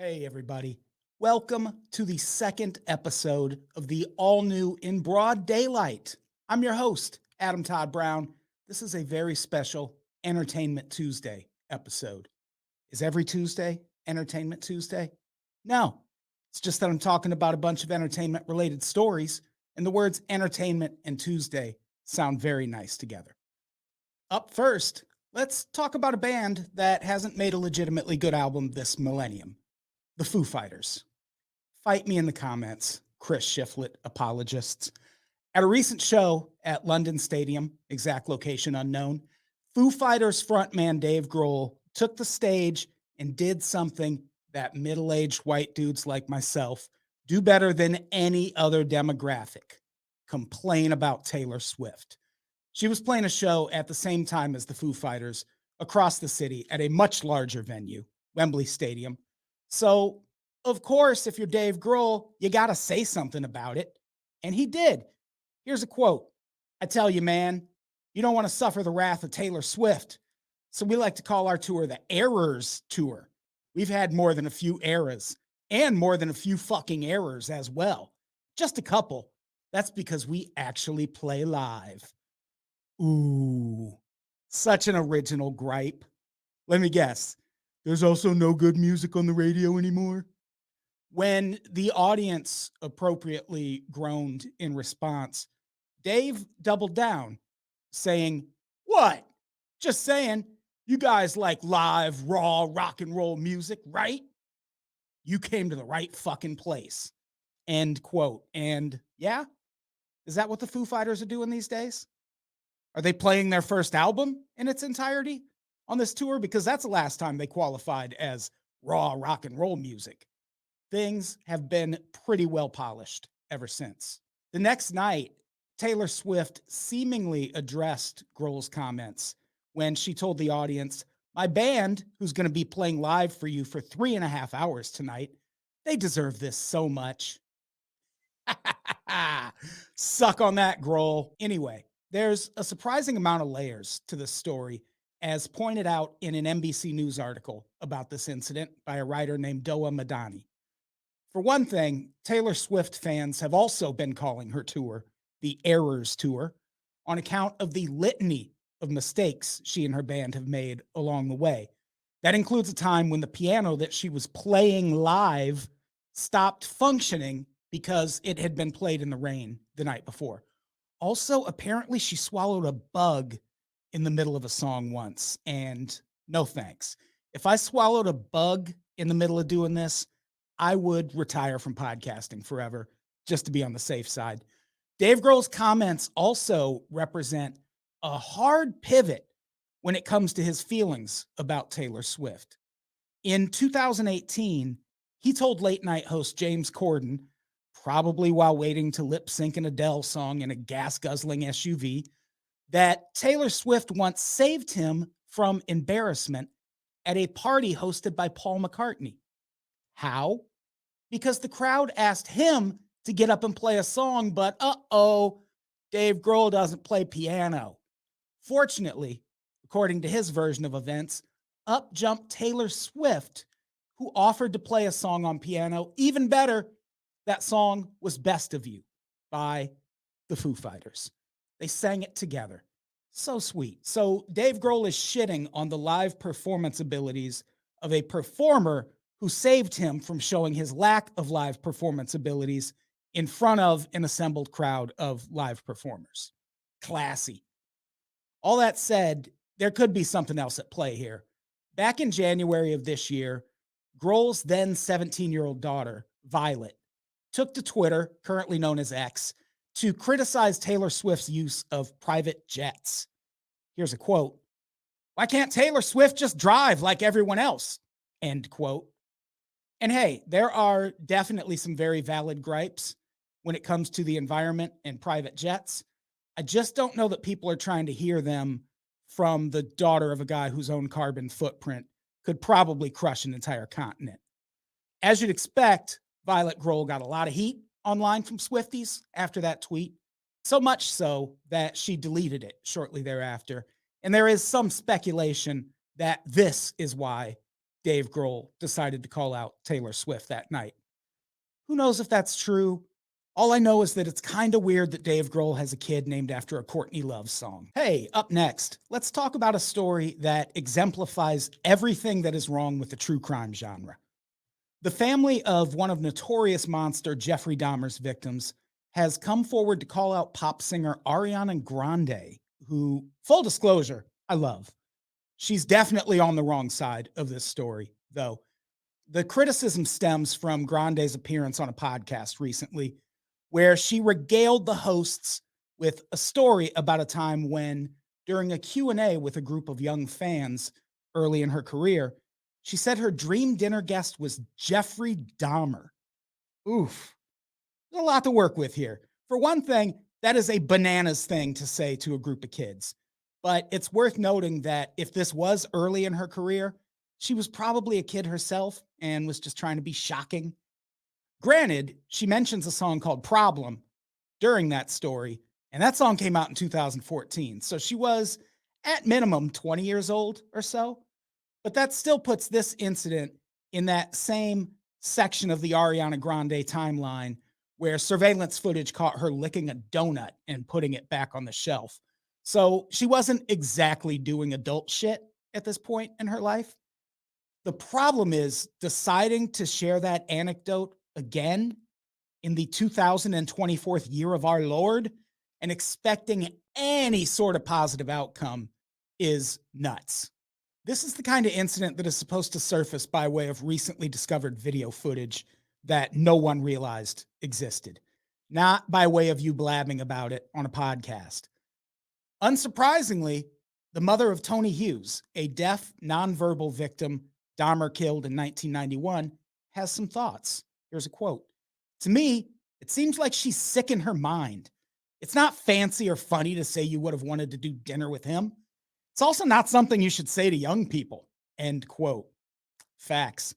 Hey, everybody. Welcome to the second episode of the all new In Broad Daylight. I'm your host, Adam Todd Brown. This is a very special Entertainment Tuesday episode. Is every Tuesday Entertainment Tuesday? No, it's just that I'm talking about a bunch of entertainment related stories, and the words entertainment and Tuesday sound very nice together. Up first, let's talk about a band that hasn't made a legitimately good album this millennium. The Foo Fighters. Fight me in the comments, Chris Shiflett apologists. At a recent show at London Stadium, exact location unknown, Foo Fighters frontman Dave Grohl took the stage and did something that middle-aged white dudes like myself do better than any other demographic: complain about Taylor Swift. She was playing a show at the same time as the Foo Fighters across the city at a much larger venue, Wembley Stadium. So, of course, if you're Dave Grohl, you got to say something about it. And he did. Here's a quote. I tell you, man, you don't want to suffer the wrath of Taylor Swift. So we like to call our tour the Errors Tour. We've had more than a few eras and more than a few fucking errors as well. Just a couple. That's because we actually play live. Ooh, such an original gripe. Let me guess. There's also no good music on the radio anymore. When the audience appropriately groaned in response, Dave doubled down, saying, "What? Just saying, you guys like live, raw rock and roll music, right? You came to the right fucking place." End quote. And yeah, is that what the Foo Fighters are doing these days? Are they playing their first album in its entirety on this tour? Because that's the last time they qualified as raw rock and roll music. Things have been pretty well polished ever since. The next night, Taylor Swift seemingly addressed Grohl's comments when she told the audience, "My band, who's going to be playing live for you for 3.5 hours tonight, they deserve this so much." Suck on that, Grohl. Anyway, there's a surprising amount of layers to this story, as pointed out in an NBC News article about this incident by a writer named Doa Madani. For one thing, Taylor Swift fans have also been calling her tour the Errors Tour on account of the litany of mistakes she and her band have made along the way. That includes a time when the piano that she was playing live stopped functioning because it had been played in the rain the night before. Also, apparently, she swallowed a bug in the middle of a song once, and no thanks. If I swallowed a bug in the middle of doing this, I would retire from podcasting forever just to be on the safe side. Dave Grohl's comments also represent a hard pivot when it comes to his feelings about Taylor Swift. In 2018, he told late night host James Corden, probably while waiting to lip sync an Adele song in a gas guzzling SUV, that Taylor Swift once saved him from embarrassment at a party hosted by Paul McCartney. How? Because the crowd asked him to get up and play a song, but Dave Grohl doesn't play piano. Fortunately, according to his version of events, up jumped Taylor Swift, who offered to play a song on piano. Even better, that song was Best of You by the Foo Fighters. They sang it together. So sweet. So Dave Grohl is shitting on the live performance abilities of a performer who saved him from showing his lack of live performance abilities in front of an assembled crowd of live performers. Classy. All that said, there could be something else at play here. Back in January of this year, Grohl's then 17-year-old daughter, Violet, took to Twitter, currently known as X, to criticize Taylor Swift's use of private jets. Here's a quote. "Why can't Taylor Swift just drive like everyone else?" End quote. And hey, there are definitely some very valid gripes when it comes to the environment and private jets. I just don't know that people are trying to hear them from the daughter of a guy whose own carbon footprint could probably crush an entire continent. As you'd expect, Violet Grohl got a lot of heat online from Swifties after that tweet, so much so that she deleted it shortly thereafter. And there is some speculation that this is why Dave Grohl decided to call out Taylor Swift that night. Who knows if that's true? All I know is that it's kind of weird that Dave Grohl has a kid named after a Courtney Love song. Hey, up next, let's talk about a story that exemplifies everything that is wrong with the true crime genre. The family of one of notorious monster Jeffrey Dahmer's victims has come forward to call out pop singer Ariana Grande, who, full disclosure, I love. She's definitely on the wrong side of this story, though. The criticism stems from Grande's appearance on a podcast recently, where she regaled the hosts with a story about a time when, during a Q&A with a group of young fans early in her career, she said her dream dinner guest was Jeffrey Dahmer. Oof. There's a lot to work with here. For one thing, that is a bananas thing to say to a group of kids. But it's worth noting that if this was early in her career, she was probably a kid herself and was just trying to be shocking. Granted, she mentions a song called Problem during that story, and that song came out in 2014. So she was, at minimum, 20 years old or so. But that still puts this incident in that same section of the Ariana Grande timeline where surveillance footage caught her licking a donut and putting it back on the shelf. So she wasn't exactly doing adult shit at this point in her life. The problem is deciding to share that anecdote again in the 2024 year of our Lord and expecting any sort of positive outcome is nuts. This is the kind of incident that is supposed to surface by way of recently discovered video footage that no one realized existed, not by way of you blabbing about it on a podcast. Unsurprisingly, the mother of Tony Hughes, a deaf, nonverbal victim Dahmer killed in 1991, has some thoughts. Here's a quote. To me, it seems like she's sick in her mind. It's not fancy or funny to say you would have wanted to do dinner with him. It's also not something you should say to young people. End quote. Facts.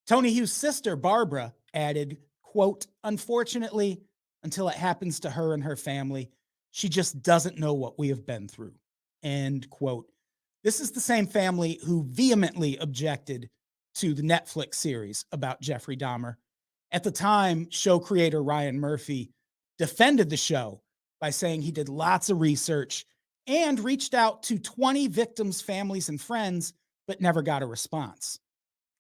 Tony Hughes' sister, Barbara, added, quote, unfortunately, until it happens to her and her family, she just doesn't know what we have been through. End quote. This is the same family who vehemently objected to the Netflix series about Jeffrey Dahmer. At the time, show creator Ryan Murphy defended the show by saying he did lots of research and reached out to 20 victims' families and friends, but never got a response.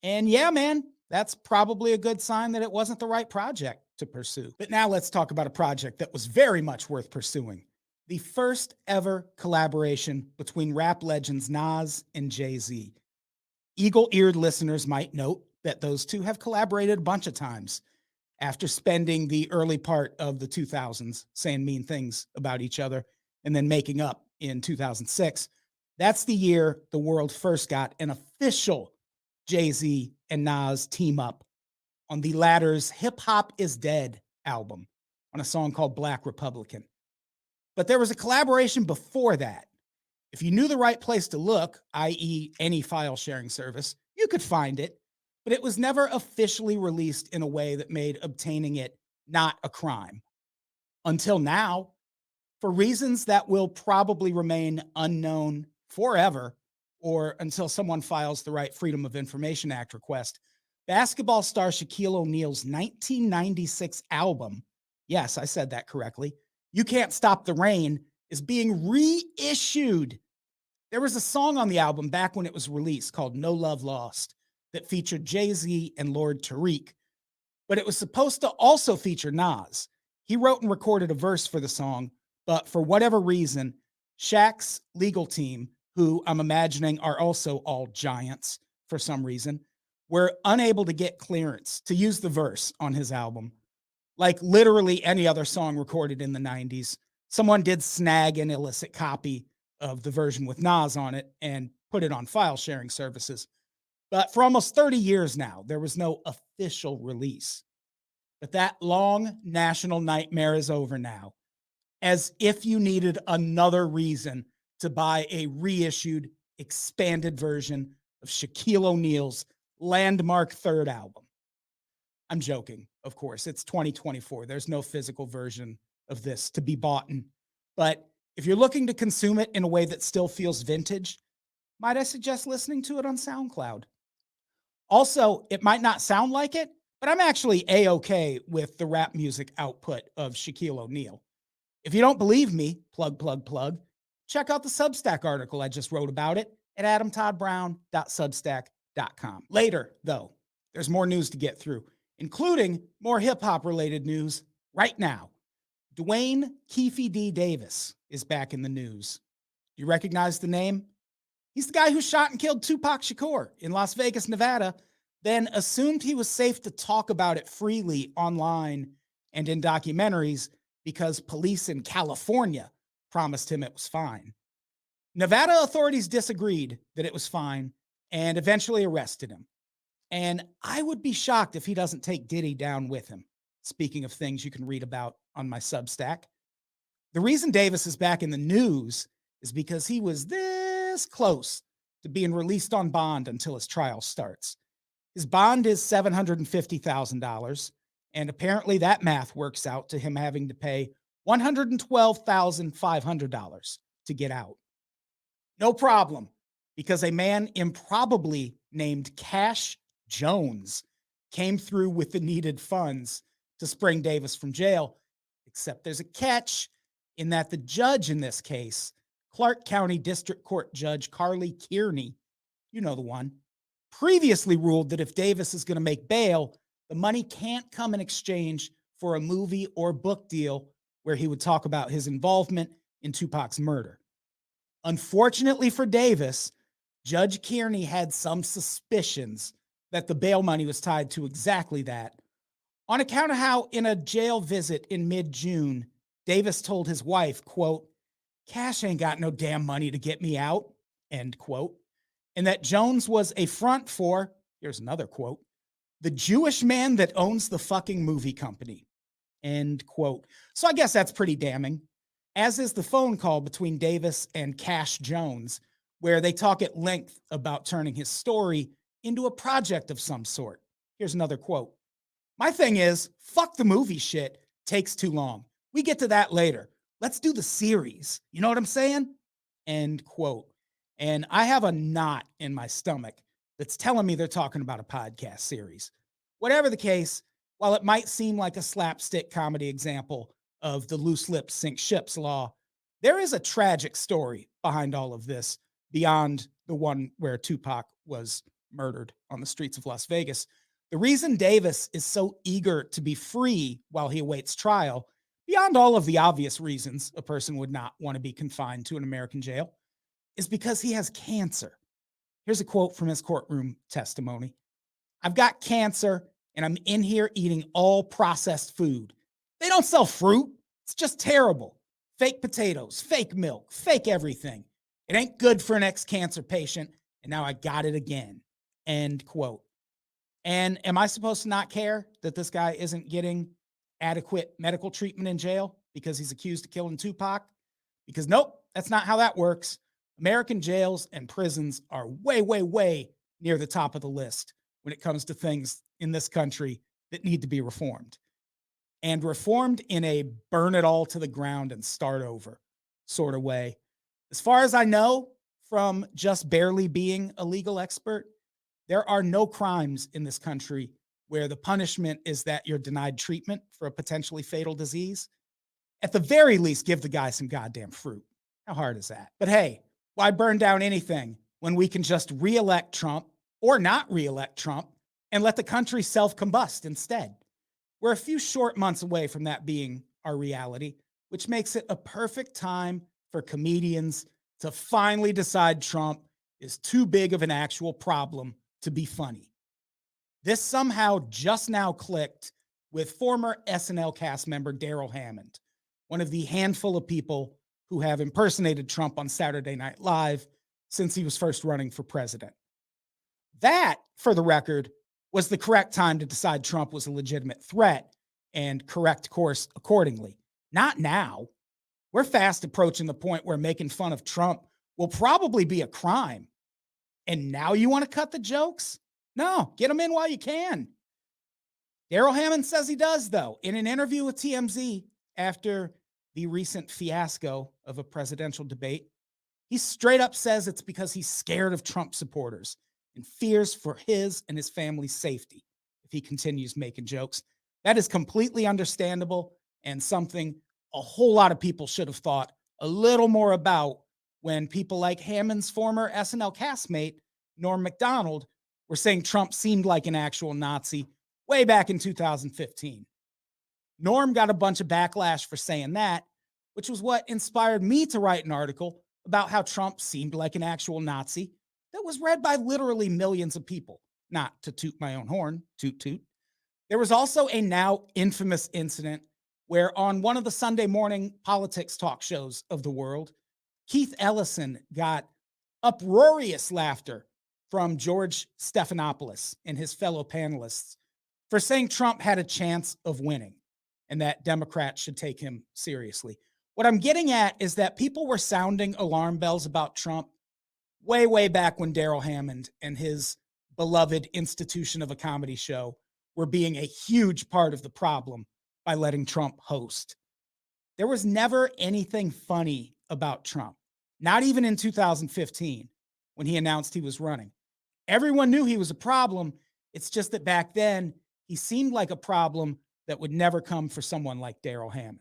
And yeah, man, that's probably a good sign that it wasn't the right project to pursue. But now let's talk about a project that was very much worth pursuing. The first ever collaboration between rap legends Nas and Jay-Z. Eagle-eared listeners might note that those two have collaborated a bunch of times after spending the early part of the 2000s saying mean things about each other and then making up in 2006. That's the year the world first got an official Jay-Z and Nas team up on the latter's Hip Hop Is Dead album on a song called Black Republican. But there was a collaboration before that. If you knew the right place to look, i.e. any file sharing service, you could find it, but it was never officially released in a way that made obtaining it not a crime. Until now, for reasons that will probably remain unknown forever, or until someone files the right Freedom of Information Act request, basketball star Shaquille O'Neal's 1996 album, yes, I said that correctly, You Can't Stop the Rain, is being reissued. There was a song on the album back when it was released called No Love Lost that featured Jay-Z and Lord Tariq, but it was supposed to also feature Nas. He wrote and recorded a verse for the song, but for whatever reason, Shaq's legal team, who I'm imagining are also all giants for some reason, were unable to get clearance to use the verse on his album. Like literally any other song recorded in the 90s, someone did snag an illicit copy of the version with Nas on it and put it on file sharing services. But for almost 30 years now, there was no official release. But that long national nightmare is over now, as if you needed another reason to buy a reissued, expanded version of Shaquille O'Neal's landmark third album. I'm joking, of course. It's 2024. There's no physical version of this to be bought. But if you're looking to consume it in a way that still feels vintage, might I suggest listening to it on SoundCloud? Also, it might not sound like it, but I'm actually A-OK with the rap music output of Shaquille O'Neal. If you don't believe me, plug, check out the Substack article I just wrote about it at adamtoddbrown.substack.com. Later, though, there's more news to get through, including more hip hop related news right now. Duane Keefe D. Davis is back in the news. Do you recognize the name? He's the guy who shot and killed Tupac Shakur in Las Vegas, Nevada, then assumed he was safe to talk about it freely online and in documentaries because police in California promised him it was fine. Nevada authorities disagreed that it was fine and eventually arrested him. And I would be shocked if he doesn't take Diddy down with him. Speaking of things you can read about on my Substack. The reason Davis is back in the news is because he was this close to being released on bond until his trial starts. His bond is $750,000, and apparently that math works out to him having to pay $112,500 to get out. No problem, because a man improbably named Cash Jones came through with the needed funds to spring Davis from jail, except there's a catch in that the judge in this case, Clark County District Court Judge Carly Kearney, you know the one, previously ruled that if Davis is going to make bail, the money can't come in exchange for a movie or book deal where he would talk about his involvement in Tupac's murder. Unfortunately for Davis, Judge Kearney had some suspicions that the bail money was tied to exactly that, on account of how in a jail visit in mid-June, Davis told his wife, quote, "Cash ain't got no damn money to get me out," end quote, and that Jones was a front for, here's another quote, "the Jewish man that owns the fucking movie company," end quote. So I guess that's pretty damning, as is the phone call between Davis and Cash Jones, where they talk at length about turning his story into a project of some sort. Here's another quote. "My thing is, fuck the movie shit. Takes too long. We get to that later. Let's do the series. You know what I'm saying?" End quote. And I have a knot in my stomach that's telling me they're talking about a podcast series. Whatever the case, while it might seem like a slapstick comedy example of the loose lips sink ships law, there is a tragic story behind all of this beyond the one where Tupac was murdered on the streets of Las Vegas. The reason Davis is so eager to be free while he awaits trial, beyond all of the obvious reasons a person would not want to be confined to an American jail, is because he has cancer. Here's a quote from his courtroom testimony. "I've got cancer and I'm in here eating all processed food. They don't sell fruit. It's just terrible. Fake potatoes, fake milk, fake everything. It ain't good for an ex-cancer patient, and now I got it again." End quote. And am I supposed to not care that this guy isn't getting adequate medical treatment in jail because he's accused of killing Tupac? Because nope, that's not how that works. American jails and prisons are way near the top of the list when it comes to things in this country that need to be reformed. And reformed in a burn it all to the ground and start over sort of way. As far as I know, from just barely being a legal expert, there are no crimes in this country where the punishment is that you're denied treatment for a potentially fatal disease. At the very least, give the guy some goddamn fruit. How hard is that? But hey, why burn down anything when we can just reelect Trump or not reelect Trump and let the country self-combust instead? We're a few short months away from that being our reality, which makes it a perfect time for comedians to finally decide Trump is too big of an actual problem to be funny. This somehow just now clicked with former SNL cast member Darrell Hammond, one of the handful of people who have impersonated Trump on Saturday Night Live since he was first running for president. That, for the record, was the correct time to decide Trump was a legitimate threat and correct course accordingly. Not now. We're fast approaching the point where making fun of Trump will probably be a crime. And now you want to cut the jokes? No, get them in while you can. Darrell Hammond says he does, though. In an interview with TMZ after the recent fiasco of a presidential debate, he straight up says it's because he's scared of Trump supporters and fears for his and his family's safety if he continues making jokes. That is completely understandable and something a whole lot of people should have thought a little more about when people like Hammond's former SNL castmate, Norm Macdonald, were saying Trump seemed like an actual Nazi way back in 2015. Norm got a bunch of backlash for saying that, which was what inspired me to write an article about how Trump seemed like an actual Nazi that was read by literally millions of people. Not to toot my own horn, toot toot. There was also a now infamous incident where, on one of the Sunday morning politics talk shows of the world, Keith Ellison got uproarious laughter from George Stephanopoulos and his fellow panelists for saying Trump had a chance of winning and that Democrats should take him seriously. What I'm getting at is that people were sounding alarm bells about Trump way, way back when Darrell Hammond and his beloved institution of a comedy show were being a huge part of the problem by letting Trump host. There was never anything funny about Trump, not even in 2015 when he announced he was running. Everyone knew he was a problem. It's just that back then he seemed like a problem that would never come for someone like Darrell Hammond.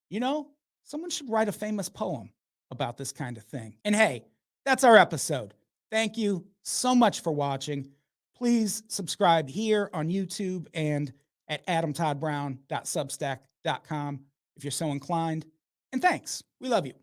You know, someone should write a famous poem about this kind of thing. And hey, that's our episode. Thank you so much for watching. Please subscribe here on YouTube and at adamtoddbrown.substack.com if you're so inclined. And thanks. We love you.